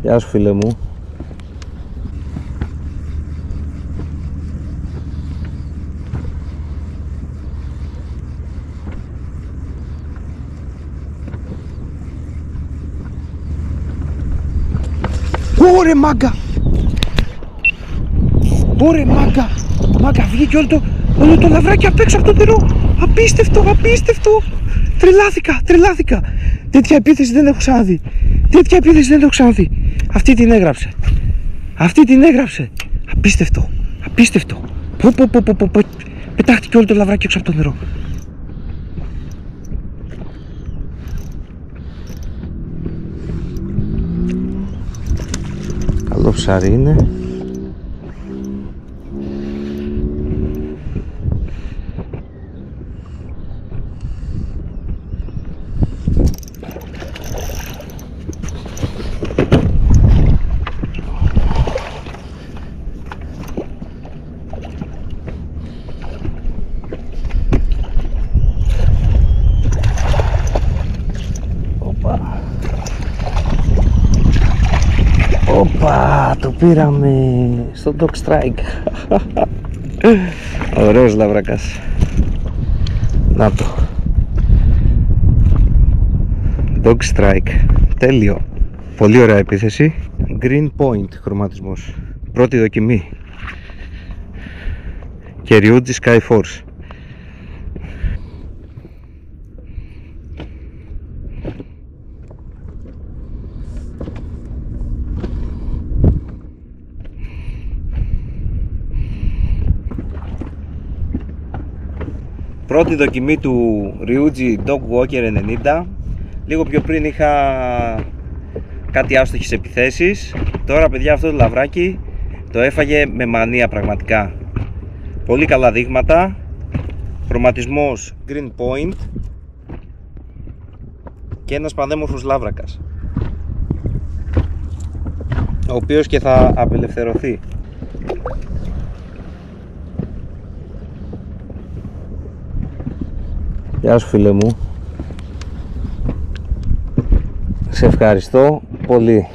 Γεια σου φίλε μου. Ωρε μάγκα! Ωρε μάγκα! Μάγκα, βγήκε όλο το λαβράκι απ' έξω από το νερό. Απίστευτο, απίστευτο! Τρελάθηκα! Τέτοια επίθεση δεν έχω ξαναδεί. Αυτή την έγραψε. Απίστευτο. Πω. Πετάχτηκε όλο το λαβράκι έξω από το νερό. Καλό ψάρι είναι. Οπα, το πήραμε στο Dog Strike. Ωραίος λαβρακάς. Να το. Dog Strike. Τέλειο. Πολύ ωραία επίθεση. Green Point χρωματισμός. Πρώτη δοκιμή. Και Ryuji Sky Force. Πρώτη δοκιμή του Ryuji Dog Walker 90. Λίγο πιο πριν είχα κάτι άστοχες επιθέσεις. Τώρα παιδιά αυτό το λαβράκι το έφαγε με μανία πραγματικά. Πολύ καλά δείγματα. Χρωματισμός Green Point. Και ένας πανέμορφος λάβρακας, ο οποίος και θα απελευθερωθεί. Γεια σου φίλε μου. Σε ευχαριστώ πολύ.